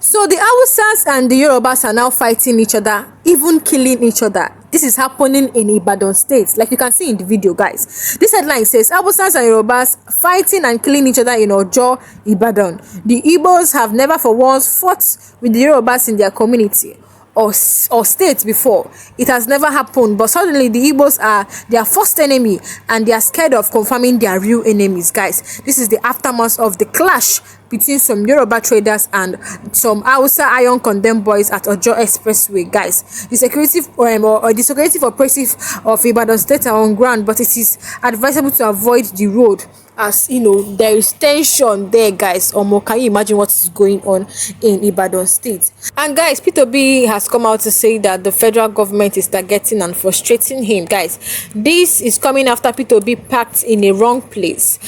So the Hausas and the Yorubas are now fighting each other, even killing each other. This is happening in Ibadan state, like you can see in the video, guys. This headline says Hausas and Yorubas fighting and killing each other in Ojo, Ibadan. The Igbos have never for once fought with the Yorubas in their community or state before. It has never happened, but suddenly the Igbos are their first enemy and they are scared of confirming their real enemies, guys. This is the aftermath of the clash between some Yoruba traders and some Hausa iron condemned boys at Ojo Expressway, guys. The security or the security operative of Ibadan state are on ground, but it is advisable to avoid the road, as you know there is tension there, guys. Can you imagine what is going on in Ibadan state? And guys, Peter B has come out to say that the federal government is targeting and frustrating him, guys. This is coming after Peter B parked in a wrong place.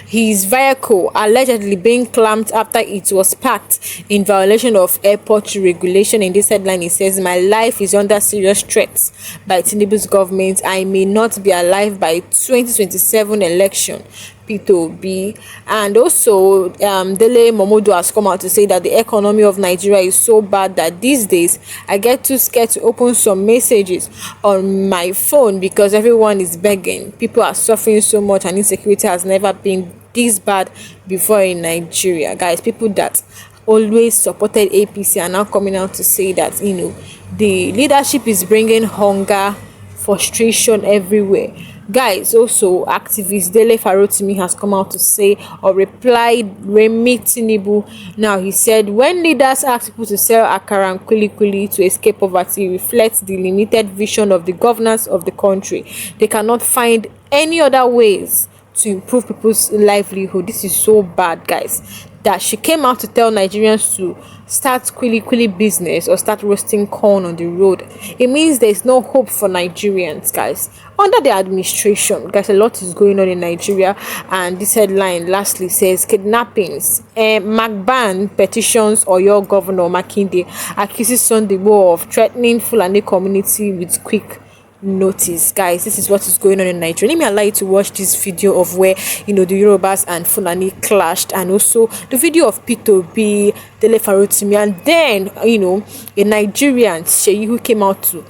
His vehicle allegedly being clamped after it was parked in violation of airport regulation. In this headline, it says, "My life is under serious threat by Tinubu's government. I may not be alive by 2027 election." Peter B. And also Dele Momodu has come out to say that the economy of Nigeria is so bad that these days I get too scared to open some messages on my phone because everyone is begging. People are suffering so much and insecurity has never been this bad before in Nigeria, guys. People that always supported APC are now coming out to say that the leadership is bringing hunger, frustration everywhere, guys. Also, activist Dele Farotimi has come out to say or replied Remi Tinubu. Now he said, when leaders ask people to sell akara and kuli to escape poverty, it reflects the limited vision of the governance of the country. They cannot find any other ways to improve people's livelihood. This is so bad, guys, that she came out to tell Nigerians to start kuli business or start roasting corn on the road. It means there is no hope for Nigerians, guys, under the administration. Guys, a lot is going on in Nigeria. And this headline lastly says, kidnappings, Magban petitions Oyo Governor Makinde accuses Sunday of threatening Fulani community with quick notice. Guys, this is what is going on in Nigeria. Let me allow you to watch this video of where the Yorubas and Fulani clashed, and also the video of Peter B, Dele Farotimi, and then a Nigerian Sheyi who came out to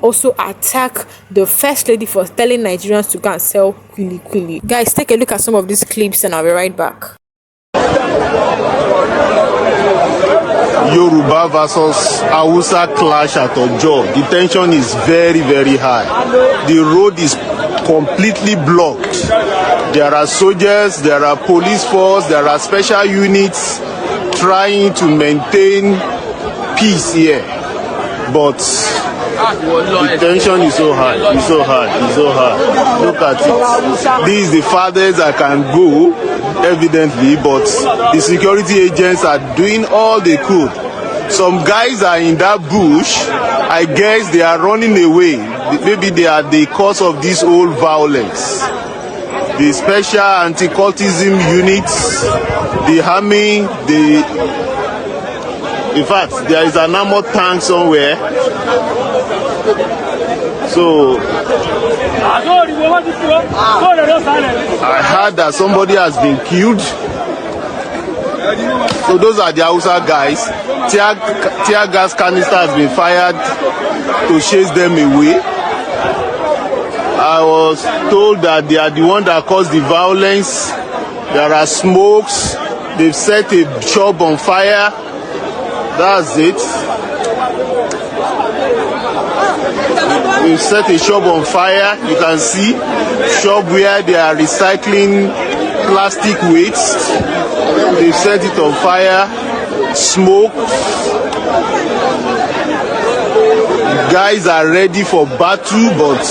also attack the first lady for telling Nigerians to go and sell kuli. Guys, take a look at some of these clips and I'll be right back. Yoruba versus Hausa clash at Ojo. The tension is very, very high. The road is completely blocked. There are soldiers, there are police force, there are special units trying to maintain peace here. But the tension is so high. It's so hard. Look at it. This is the farthest I can go, evidently, but the security agents are doing all they could. Some guys are in that bush. I guess they are running away. Maybe they are the cause of this whole violence. The special anti-cultism units, the army, in fact, there is an armored tank somewhere. So I heard that somebody has been killed. So those are the Hausa guys. Tear gas canister has been fired to chase them away. I was told that they are the one that caused the violence. There are smokes. They've set a shop on fire. That's it. They've set a shop on fire. You can see shop where they are recycling plastic waste. They've set it on fire. Smoke. Guys are ready for battle, but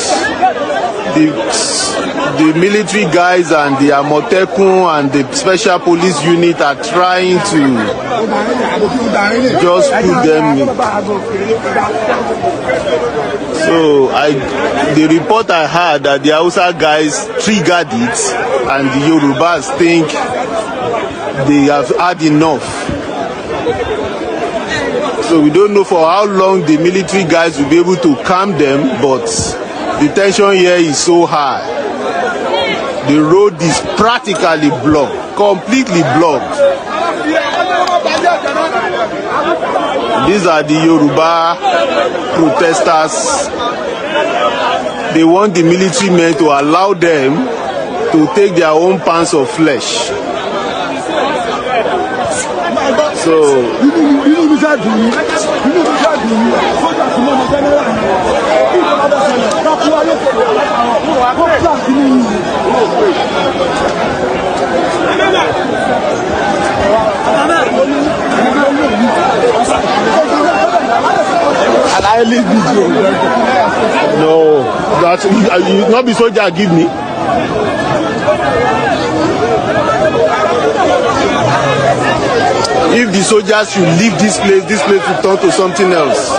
the military guys and the Amotekun and the special police unit are trying to just put them in. So the report I had that the Hausa guys triggered it and the Yorubas think they have had enough. So we don't know for how long the military guys will be able to calm them, but the tension here is so high. The road is practically blocked, completely blocked. These are the Yoruba protesters. They want the military men to allow them to take their own pounds of flesh. So no, that you not be soldier give me. If the soldiers should leave this place will turn to something else.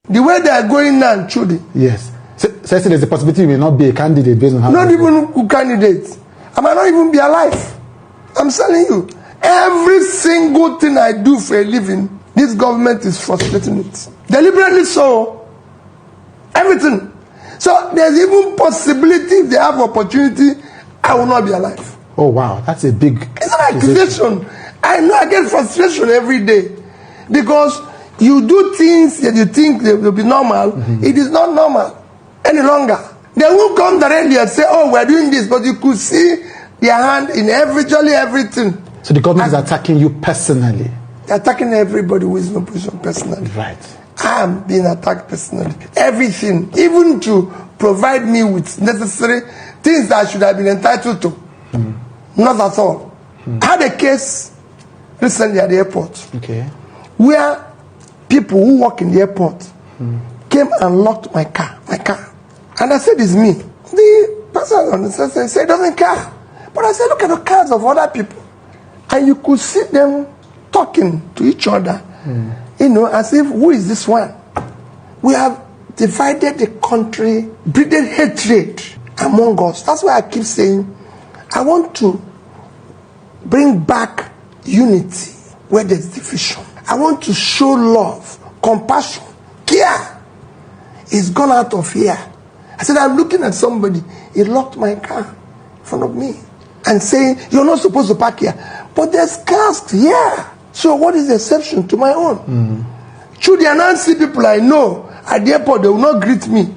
The way they are going now, truly. Yes. So there's a possibility you may not be a candidate based on how. Not even a candidate. I might not even be alive. I'm telling you, every single thing I do for a living, this government is frustrating it. Deliberately so. Everything. So there's even possibility if they have opportunity, I will not be alive. Oh wow, that's a big. It's an accusation. I know I get frustration every day because you do things that you think they will be normal. It is not normal any longer. They won't come directly and say, "Oh, we're doing this," but you could see their hand in virtually everything. So the government is attacking you personally. They're attacking everybody who is in opposition personally. Right. I am being attacked personally. Everything, even to provide me with necessary things that I should have been entitled to. Not at all. I had a case recently at the airport. Okay. Where people who work in the airport came and locked my car. And I said, it's me. The person on the side said, he doesn't care. But I said, look at the cars of other people. And you could see them talking to each other. You know, as if, who is this one? We have divided the country, breeding hatred among us. That's why I keep saying, I want to bring back unity where there's division. I want to show love, compassion, care. It's gone out of here. I said, I'm looking at somebody. He locked my car in front of me and saying, you're not supposed to park here. But there's cars here. So what is the exception to my own? Should the Anansi people I know at the airport, they will not greet me.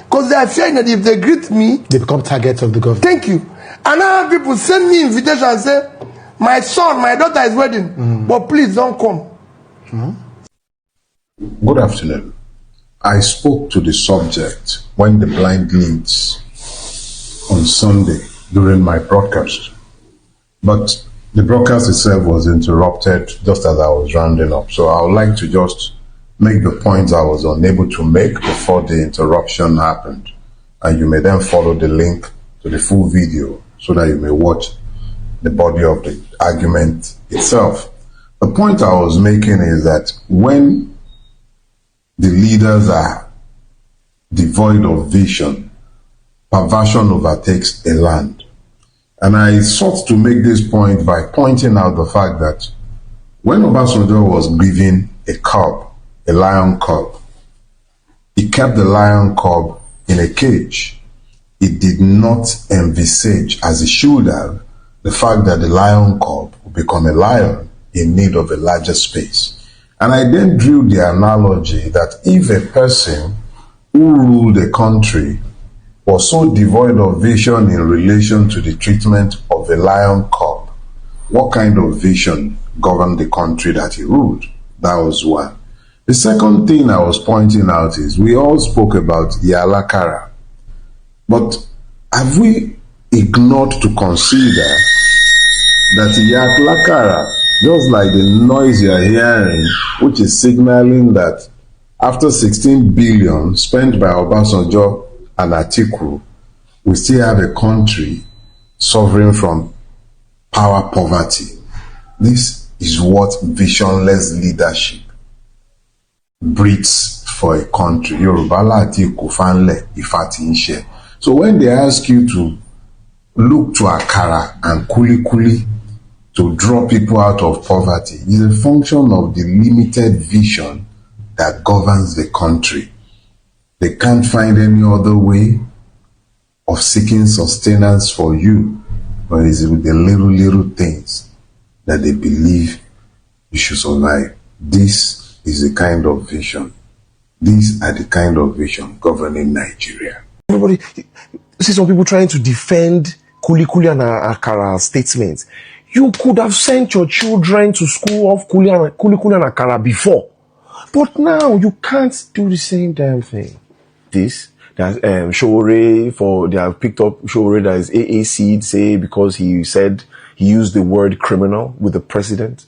Because they are fearing that if they greet me, they become targets of the government. Thank you. And now people send me invitation and say, my son, my daughter is wedding, but please don't come. Good afternoon. I spoke to the subject when the blind leads on Sunday during my broadcast. But the broadcast itself was interrupted just as I was rounding up. So I would like to just make the points I was unable to make before the interruption happened. And you may then follow the link to the full video so that you may watch the body of the argument itself. The point I was making is that when the leaders are devoid of vision, perversion overtakes a land. And I sought to make this point by pointing out the fact that when Obasanjo was given a cub, a lion cub, he kept the lion cub in a cage. He did not envisage, as he should have, the fact that the lion cub would become a lion in need of a larger space. And I then drew the analogy that if a person who ruled a country was so devoid of vision in relation to the treatment of a lion cub, what kind of vision governed the country that he ruled. That was one. The second thing I was pointing out is we all spoke about Yalakara, but have we ignored to consider that Yalakara, just like the noise you're hearing, which is signaling that after 16 billion spent by Obasanjo and Atiku, we still have a country suffering from power poverty. This is what visionless leadership breeds for a country. Yoruba láti kò fanlẹ̀ Ifá tí ń ṣe. So when they ask you to look to Akara and Kuli to draw people out of poverty, is a function of the limited vision that governs the country. They can't find any other way of seeking sustenance for you, but it's with the little things that they believe you should survive. This is the kind of vision. These are the kind of vision governing Nigeria. Everybody, see some people trying to defend Kuli and Akara statements. You could have sent your children to school of Kuli and Akara before. But now you can't do the same damn thing. This, there's Showore, they have picked up Showore that is AAC, say, because he said he used the word criminal with the president.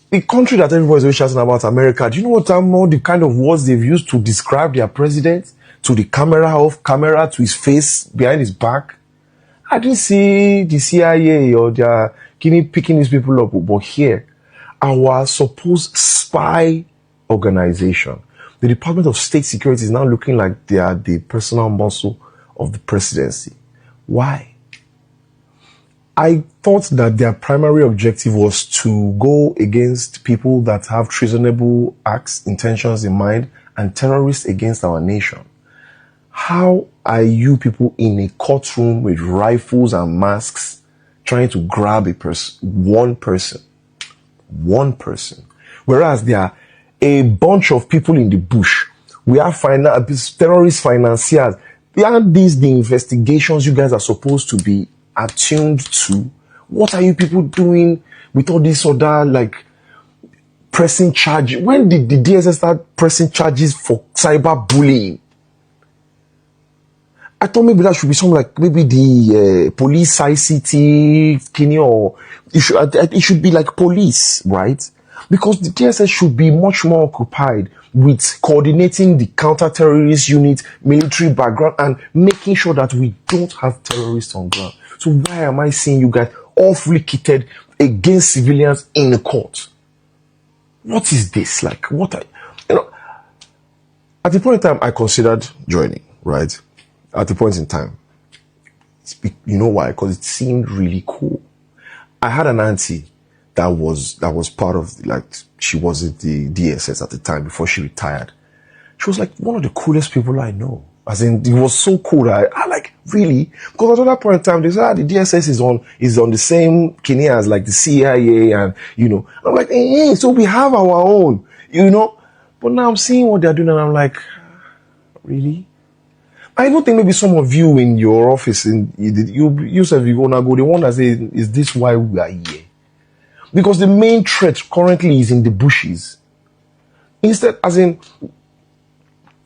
The country that everybody's always shouting about, America, do you know what the kind of words they've used to describe their president? To the camera, off camera, to his face, behind his back? I didn't see the CIA or their picking these people up, but here, our supposed spy organization, the Department of State Security, is now looking like they are the personal muscle of the presidency. Why? I thought that their primary objective was to go against people that have treasonable acts, intentions in mind, and terrorists against our nation. How are you people in a courtroom with rifles and masks trying to grab one person, whereas there are a bunch of people in the bush? We have terrorist financiers. They are the investigations you guys are supposed to be attuned to. What are you people doing with all this other pressing charge? When did the DSS start pressing charges for cyberbullying? I thought maybe that should be something like maybe the police ICT Kenya, or it should be like police, right? Because the DSS should be much more occupied with coordinating the counter-terrorist unit, military background, and making sure that we don't have terrorists on ground. So why am I seeing you guys awfully kitted against civilians in the court? What is this? At the point in time, I considered joining, right? At the point in time. You know why? Because it seemed really cool. I had an auntie that was part of, she was at the DSS at the time before she retired. She was one of the coolest people I know. As in, it was so cool that I really? Because at that point in time, they said, the DSS is on the same Kenya as the CIA, and, I'm like, hey, so we have our own, But now I'm seeing what they're doing, and I'm like, really? I even think maybe some of you in your office, yourself, you wanna go, the one that says, is this why we are here? Because the main threat currently is in the bushes. Instead, as in,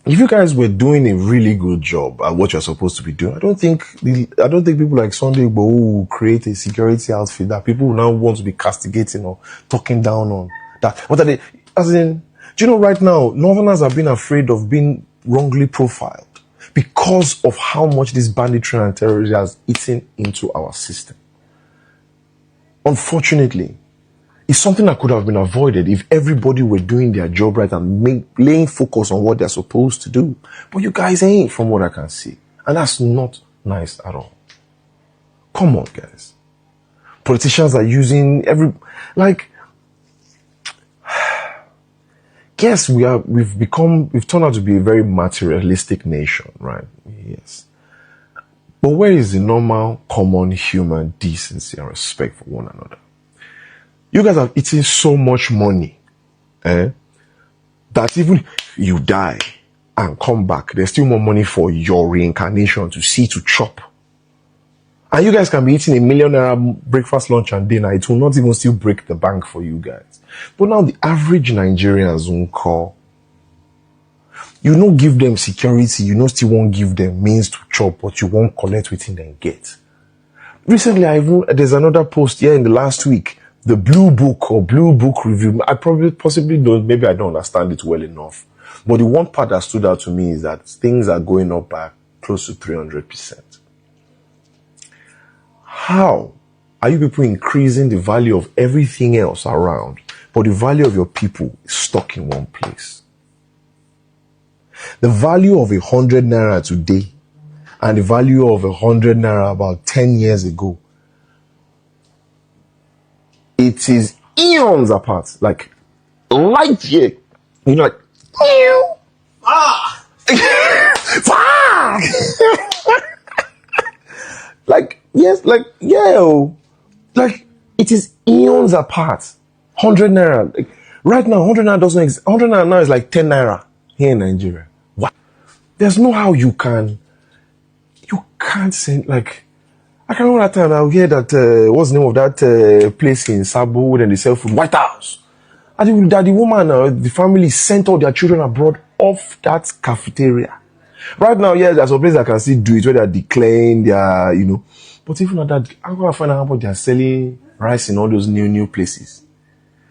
if you guys were doing a really good job at what you're supposed to be doing, I don't think people like Sunday Igboho will create a security outfit that people will now want to be castigating or talking down on. That what are they? As in, do you know right now, Northerners have been afraid of being wrongly profiled because of how much this banditry and terrorism has eaten into our system. Unfortunately, it's something that could have been avoided if everybody were doing their job right and laying focus on what they're supposed to do. But you guys ain't, from what I can see. And that's not nice at all. Come on, guys. Politicians are using yes, we've turned out to be a very materialistic nation, right? Yes. But where is the normal, common human decency and respect for one another? You guys have eaten so much money, that even if you die and come back, there's still more money for your reincarnation to see to chop. And you guys can be eating a million naira breakfast, lunch, and dinner. It will not even still break the bank for you guys. But now the average Nigerians won't call. You don't give them security, you know still won't give them means to chop, but you won't collect within them get. Recently, there's another post here in the last week, the Blue Book or Blue Book review. I possibly don't, maybe I don't understand it well enough. But the one part that stood out to me is that things are going up by close to 300%. How are you people increasing the value of everything else around, but the value of your people is stuck in one place? The value of 100 naira today and the value of 100 naira about 10 years ago, it is eons apart, like light year. You know, like, like, yes, like, yeah, like, it is eons apart. 100 naira. Like, right now, 100 naira doesn't exist. 100 naira now is like 10 naira here in Nigeria. What? There's no how you can't send, like, I can remember that time I hear that, what's the name of that place in Sabo when they sell food? White House. And the woman, the family sent all their children abroad off that cafeteria. Right now, yeah, there's some places I can still do it where they're declaring their, you know. But even at that, I'm going to find out how much they're selling rice in all those new places.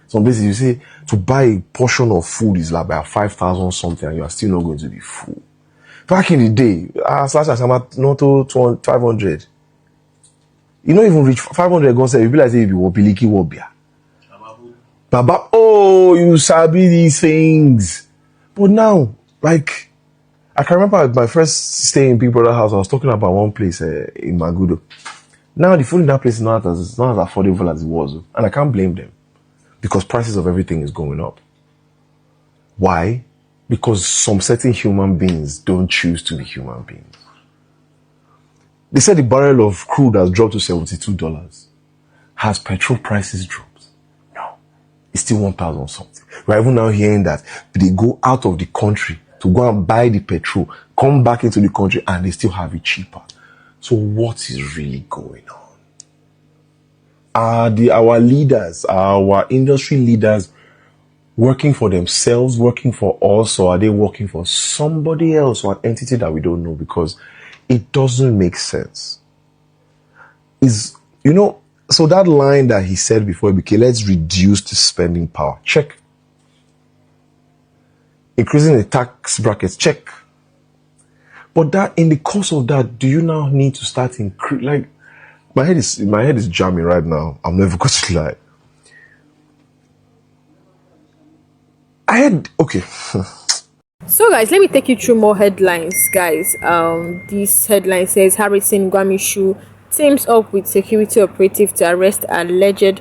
Some places you say to buy a portion of food is like about 5,000 something and you are still not going to be full. Back in the day, as I'm at not to 500. You don't even reach 500 gone say you be like say you be wopiliki wobia. Baba, oh, you sabi these things. But now, like, I can remember my first stay in Big Brother house, I was talking about one place in Magudo. Now the food in that place is not as affordable as it was. And I can't blame them. Because prices of everything is going up. Why? Because some certain human beings don't choose to be human beings. They said the barrel of crude has dropped to $72. Has petrol prices dropped? No. It's still 1,000 something. We're even now hearing that they go out of the country to go and buy the petrol, come back into the country, and they still have it cheaper. So what is really going on? Are our leaders, our industry leaders, working for themselves, working for us, or are they working for somebody else or an entity that we don't know? Because it doesn't make sense. So that line that he said before, okay, let's reduce the spending power. Check. Increasing the tax brackets. Check. But that in the course of that, do you now need to start like my head is jamming right now. I'm never going to lie. Okay. So guys, let me take you through more headlines, guys. This headline says Harrison Gwamishu teams up with security operative to arrest alleged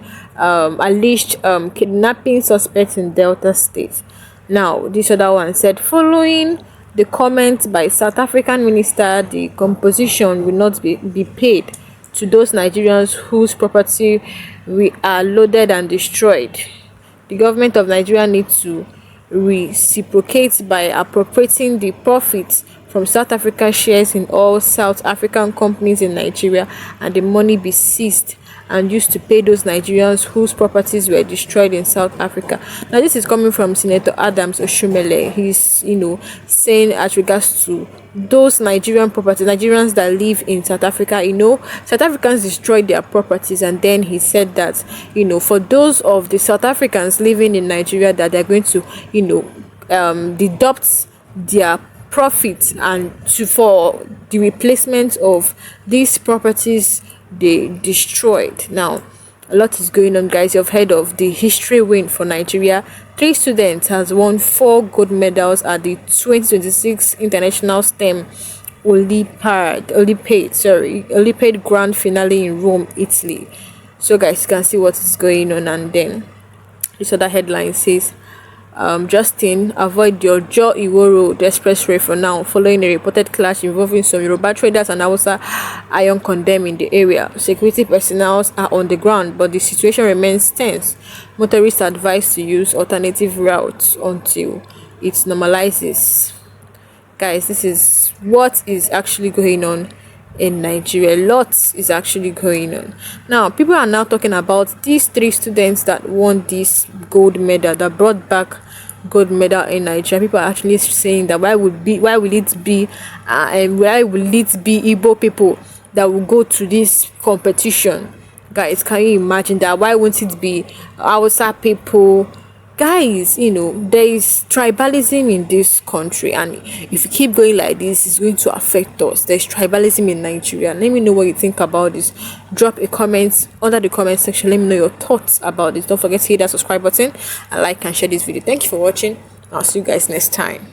kidnapping suspects in Delta State. Now, this other one said, following the comment by South African minister, the composition will not be paid to those Nigerians whose property we are loaded and destroyed. The government of Nigeria needs to reciprocate by appropriating the profits from South Africa shares in all South African companies in Nigeria, and the money be seized and used to pay those Nigerians whose properties were destroyed in South Africa. Now, this is coming from Senator Adams Oshumele. He's, saying as regards to those Nigerians that live in South Africa, South Africans destroyed their properties, and then he said that, for those of the South Africans living in Nigeria, that they're going to, deduct their profits and for the replacement of these properties they destroyed. Now, a lot is going on, guys. You've heard of the history win for Nigeria. 3 students has won 4 gold medals at the 2026 International STEM Olympiad Grand Finale in Rome, Italy. So guys, you can see what is going on. And then this other headline says, Justin, avoid your Joe Iwo Road expressway for now, following a reported clash involving some Yoruba traders and Hausa iron condemn in the area. Security personnel are on the ground, but the situation remains tense. Motorists are advised to use alternative routes until it normalizes. Guys, this is what is actually going on in Nigeria. Lots is actually going on. Now, people are now talking about these 3 students that won this gold medal, that brought back gold medal in Nigeria. People are actually saying that why will it be Igbo people that will go to this competition? Guys, can you imagine that? Why won't it be Hausa people? Guys, there is tribalism in this country, and if you keep going like this, it's going to affect us. There's tribalism in Nigeria. Let me know what you think about this. Drop a comment under the comment section. Let me know your thoughts about this. Don't forget to hit that subscribe button and like and share this video. Thank you for watching. I'll see you guys next time.